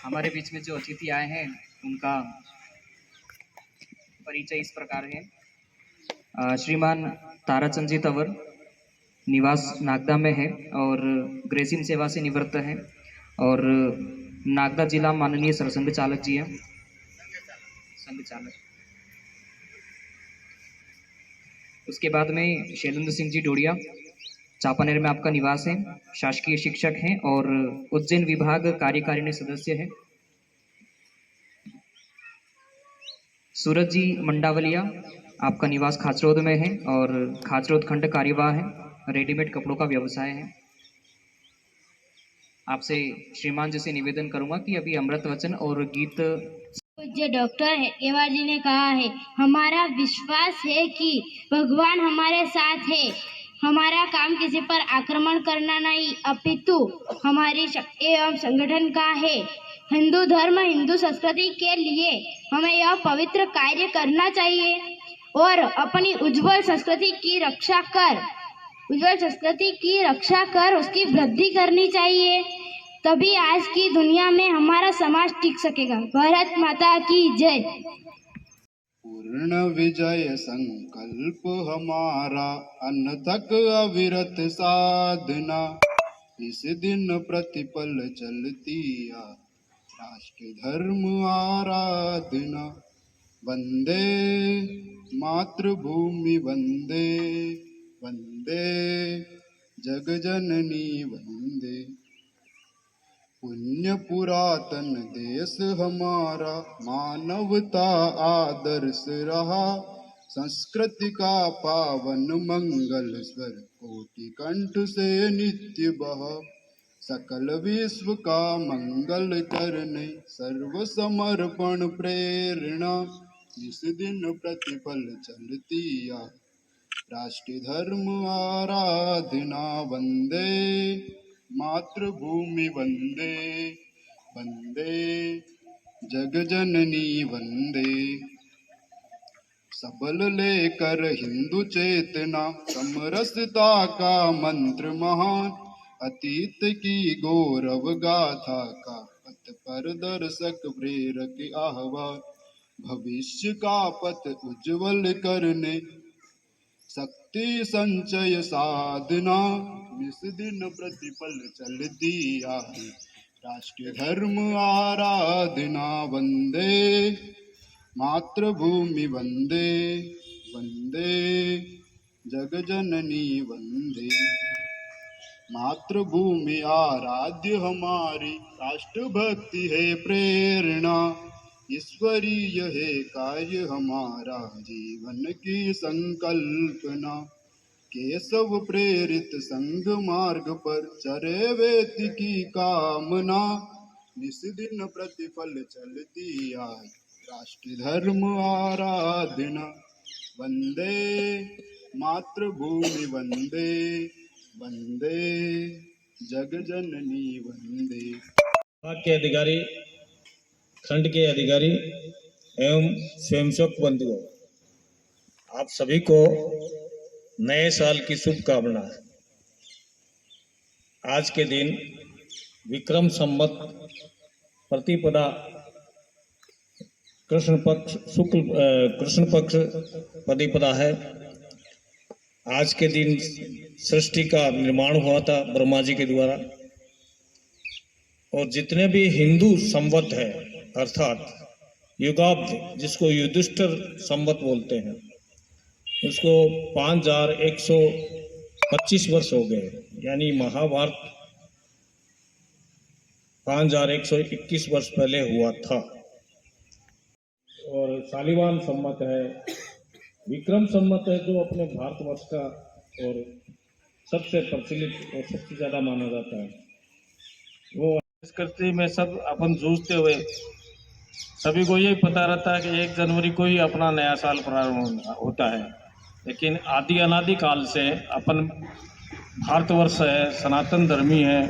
हमारे बीच में जो अतिथि आए हैं उनका परिचय इस प्रकार है। श्रीमान ताराचंद जी तंवर निवास नागदा में है और ग्रेसिन सेवा से निवृत्त है और नागदा जिला माननीय सरसंघ चालक जी हैं, संघ चालक। उसके बाद में शैलेंद्र सिंह जी डोडिया चापानेर में आपका निवास है, शासकीय शिक्षक हैं और उज्जैन विभाग कार्यकारिणी सदस्य हैं। सूरज जी मंडावलिया आपका निवास खाचरोद में है और खाचरोद खंड कार्यवाह है, रेडीमेड कपड़ों का व्यवसाय है। आपसे श्रीमान जी से निवेदन करूंगा कि अभी अमृत वचन और गीत। पूज्य डॉक्टर हेडगेवार जी ने कहा है, हमारा विश्वास है कि भगवान हमारे साथ है। हमारा काम किसी पर आक्रमण करना नहीं अपितु हमारी शक्ति एवं संगठन का है। हिंदू धर्म हिंदू संस्कृति के लिए हमें यह पवित्र कार्य करना चाहिए और अपनी उज्जवल संस्कृति की रक्षा कर उसकी वृद्धि करनी चाहिए। तभी आज की दुनिया में हमारा समाज टिक सकेगा। भारत माता की जय। पूर्ण विजय संकल्प हमारा अनथक अविरत साधना, इस दिन प्रतिपल चलती आ राष्ट्र धर्म आराधना। वंदे मातृभूमि वंदे वंदे जगजननी वंदे। पुण्य पुरातन देश हमारा मानवता आदर्श रहा, संस्कृति का पावन मंगल स्वर कोटि कंठ से नित्य बहा। सकल विश्व का मंगल करने सर्व समर्पण प्रेरणा, इस दिन प्रतिपल चलती आ राष्ट्र धर्म आराधना। वंदे मातृभूमि वंदे वंदे जगजननी वंदे। सबल लेकर हिंदू चेतना समरसता का मंत्र महान, अतीत की गौरव गाथा का पथ प्रदर्शक प्रेरक आह्वान। भविष्य का पथ उज्जवल करने शक्ति संचय साधना, इस दिन प्रतिपल चलती आई राष्ट्र धर्म आराधना। वंदे मातृभूमि वंदे वंदे जगजननी वंदे। मातृभूमि आराध्य हमारी राष्ट्रभक्ति है प्रेरणा, ईश्वरीय है कार्य हमारा जीवन की संकल्पना। केशव प्रेरित संग मार्ग पर चरे वेति की कामना, निस दिन प्रतिफल चलती आए राष्ट्र धर्म आराधना। वंदे मातृभूमि वंदे वंदे जगजननी वंदे। के अधिकारी, खंड के अधिकारी एवं स्वयंसेवक बंधुओं, आप सभी को नए साल की शुभकामना। आज के दिन विक्रम संवत प्रतिपदा कृष्ण पक्ष प्रतिपदा है। आज के दिन सृष्टि का निर्माण हुआ था ब्रह्मा जी के द्वारा, और जितने भी हिंदू संवत है अर्थात युगाब्द, जिसको युधिष्ठिर संवत बोलते हैं, उसको 5125 वर्ष हो गए, यानी महाभारत 5121 वर्ष पहले हुआ था। और शालिवान संवत है, विक्रम संवत है, जो अपने भारतवर्ष का और सबसे प्रचलित और सबसे ज़्यादा माना जाता है। वो संस्कृति में सब अपन जूझते हुए सभी को यही पता रहता है कि 1 जनवरी को ही अपना नया साल प्रारंभ होता है, लेकिन आदि अनादि काल से अपन भारतवर्ष है, सनातन धर्मी है,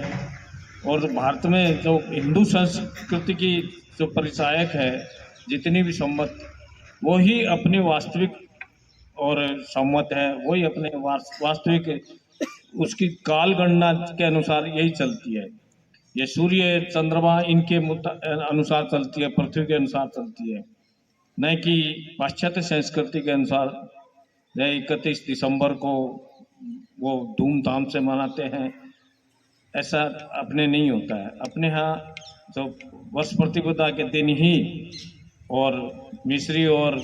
और भारत में जो हिंदू संस्कृति की जो परिचायक है, जितनी भी संवत, वो ही अपने वास्तविक और संवत है, वही अपने वास्तविक उसकी काल गणना के अनुसार यही चलती है। ये सूर्य चंद्रमा इनके अनुसार चलती है, पृथ्वी के अनुसार चलती है, न कि पाश्चात्य संस्कृति के अनुसार। 31 दिसंबर को वो धूमधाम से मनाते हैं, ऐसा अपने नहीं होता है। अपने यहाँ जो वर्ष प्रतिपदा के दिन ही और मिश्री और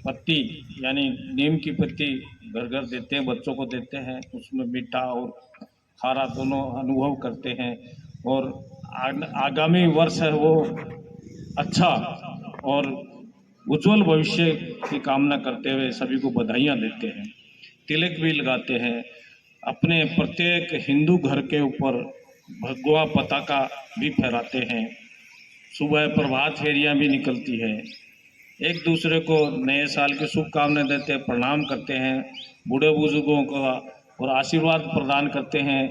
पत्ती यानी नीम की पत्ती घर घर देते हैं, बच्चों को देते हैं, उसमें मीठा और खारा दोनों अनुभव करते हैं और आगामी वर्ष है वो अच्छा और उज्जवल भविष्य की कामना करते हुए सभी को बधाइयाँ देते हैं, तिलक भी लगाते हैं। अपने प्रत्येक हिंदू घर के ऊपर भगवा पताका भी फहराते हैं। सुबह प्रभात फेरियाँ भी निकलती है। एक दूसरे को नए साल की शुभकामनाएं देते हैं, प्रणाम करते हैं, बूढ़े बुजुर्गों का और आशीर्वाद प्रदान करते हैं।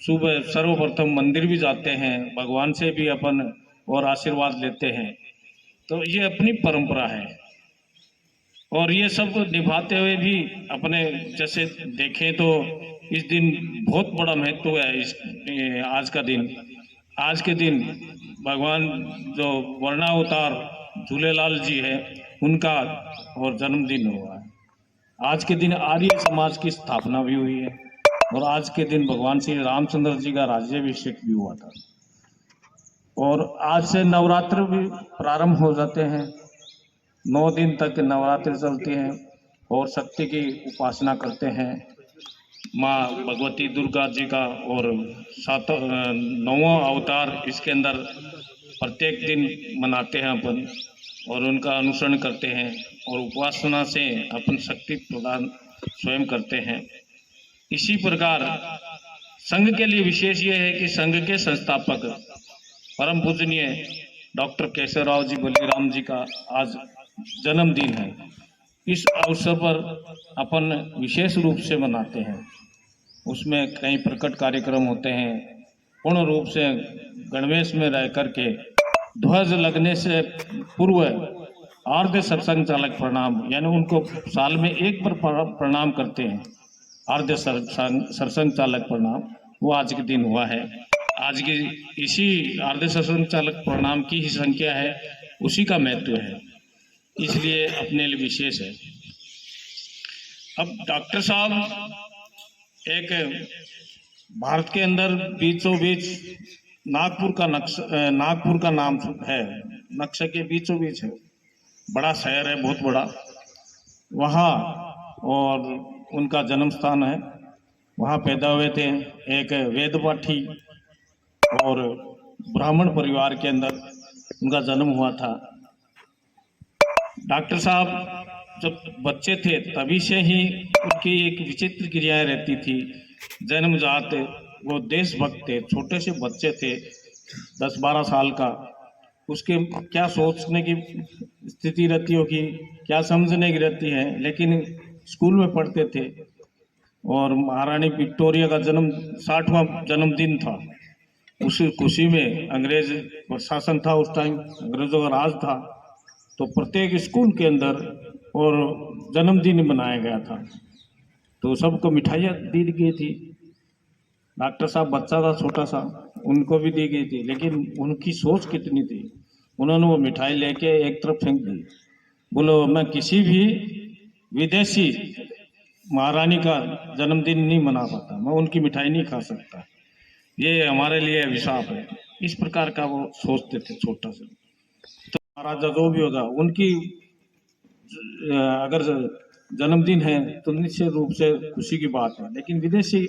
सुबह सर्वप्रथम मंदिर भी जाते हैं, भगवान से भी अपन और आशीर्वाद लेते हैं। तो ये अपनी परंपरा है और ये सब निभाते हुए भी अपने जैसे देखें तो इस दिन बहुत बड़ा महत्व है। आज के दिन भगवान जो वर्णावतार झूलेलाल जी है उनका और जन्मदिन हुआ है। आज के दिन आर्य समाज की स्थापना भी हुई है और आज के दिन भगवान श्री रामचंद्र जी का राज्याभिषेक भी हुआ था। और आज से नवरात्र भी प्रारंभ हो जाते हैं। 9 दिन तक नवरात्रि चलती हैं और शक्ति की उपासना करते हैं, माँ भगवती दुर्गा जी का। और 9वां अवतार इसके अंदर प्रत्येक दिन मनाते हैं अपन और उनका अनुसरण करते हैं और उपासना से अपन शक्ति प्रदान स्वयं करते हैं। इसी प्रकार संघ के लिए विशेष ये है कि संघ के संस्थापक परम पूजनीय डॉक्टर केशवराव जी बलीराम जी का आज जन्मदिन है। इस अवसर पर अपन विशेष रूप से मनाते हैं। उसमें कई प्रकट कार्यक्रम होते हैं। पूर्ण रूप से गणवेश में रह करके ध्वज लगने से पूर्व आर्ध सरसंघ चालक प्रणाम यानी उनको साल में एक बार प्रणाम करते हैं, आर्ध सरसंघ चालक प्रणाम, वो आज के दिन हुआ है। आज की इसी आर्ध सरसंघ चालक प्रणाम की ही संख्या है, उसी का महत्व है, इसलिए अपने लिए विशेष है। अब डॉक्टर साहब एक भारत के अंदर बीचों बीच नागपुर का नाम है, नक्शे के बीचों बीच है, बड़ा शहर है, बहुत बड़ा, वहाँ और उनका जन्म स्थान है। वहाँ पैदा हुए थे। एक वेद पाठी और ब्राह्मण परिवार के अंदर उनका जन्म हुआ था। डॉक्टर साहब जब बच्चे थे तभी से ही उनकी एक विचित्र क्रियाएं रहती थी। जन्मजात वो देशभक्त थे, छोटे से बच्चे थे 10-12 साल का, उसके क्या सोचने की स्थिति रहती होगी, क्या समझने की रहती है, लेकिन स्कूल में पढ़ते थे। और महारानी विक्टोरिया का 60वां जन्मदिन था। उस खुशी में अंग्रेज शासन था, उस टाइम अंग्रेजों का राज था, तो प्रत्येक स्कूल के अंदर और जन्मदिन मनाया गया था, तो सबको मिठाइयाँ दी गई थी। डॉक्टर साहब बच्चा था छोटा सा, उनको भी दी गई थी, लेकिन उनकी सोच कितनी थी, उन्होंने वो मिठाई लेके एक तरफ फेंक दी। बोलो मैं किसी भी विदेशी महारानी का जन्मदिन नहीं मना पाता, मैं उनकी मिठाई नहीं खा सकता, ये हमारे लिए अभिशाप है। इस प्रकार का वो सोचते थे छोटा सा। तो महाराजा जो भी होगा उनकी अगर जन्मदिन है तो निश्चित रूप से खुशी की बात है, लेकिन विदेशी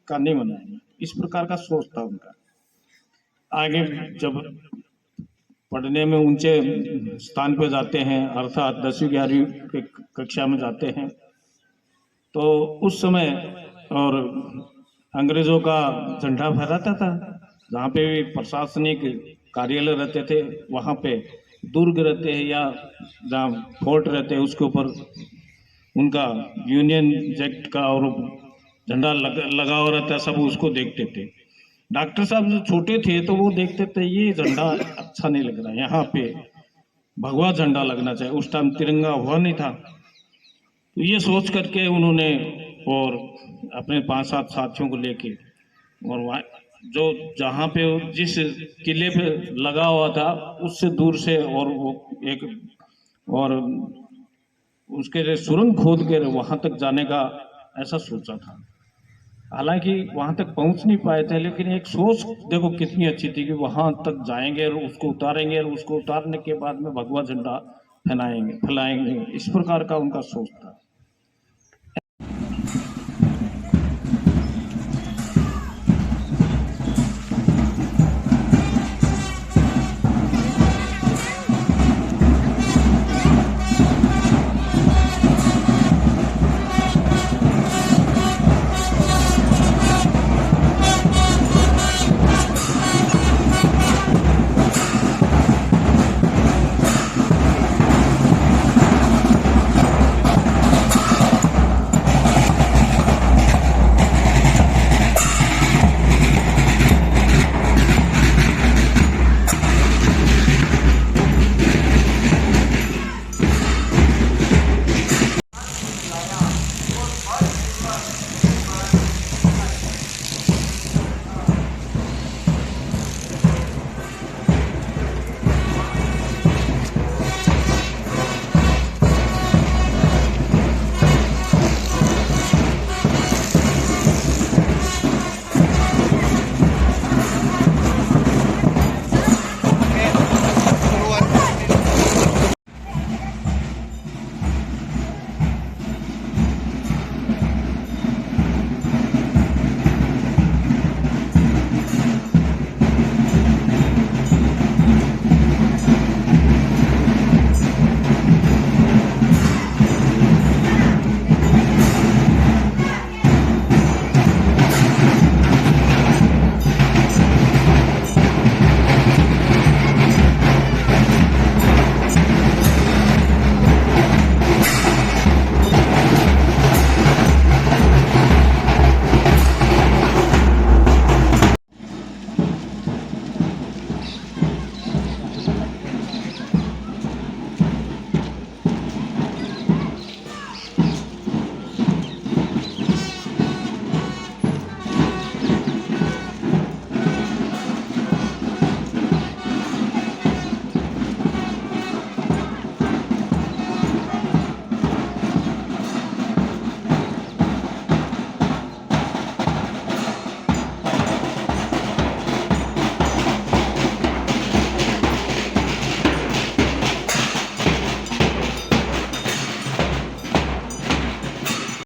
का नहीं मनाएंगे, इस प्रकार का सोच था उनका। आगे जब पढ़ने में ऊंचे स्थान पे जाते हैं, अर्थात 10वीं 11वीं के कक्षा में जाते हैं, तो उस समय और अंग्रेजों का झंडा फहराता था। जहाँ पे भी प्रशासनिक कार्यालय रहते थे, वहाँ पे दुर्ग रहते हैं या जहाँ फोर्ट रहते हैं, उसके ऊपर उनका यूनियन जैक्ट का और झंडा लगा हुआ रहता है, सब उसको देखते थे। डॉक्टर साहब जो छोटे थे तो वो देखते थे ये झंडा अच्छा नहीं लग रहा, यहाँ पे भगवा झंडा लगना चाहिए। उस टाइम तिरंगा हुआ नहीं था, तो ये सोच करके उन्होंने और अपने 5-7 साथियों को लेके, और वहाँ जो जहाँ पे जिस किले पे लगा हुआ था उससे दूर से, और वो एक और उसके लिए सुरंग खोद के वहाँ तक जाने का ऐसा सोचा था। हालांकि वहाँ तक पहुँच नहीं पाए थे, लेकिन एक सोच देखो कितनी अच्छी थी कि वहाँ तक जाएंगे और उसको उतारेंगे, और उसको उतारने के बाद में भगवा झंडा फैलाएंगे। इस प्रकार का उनका सोच था।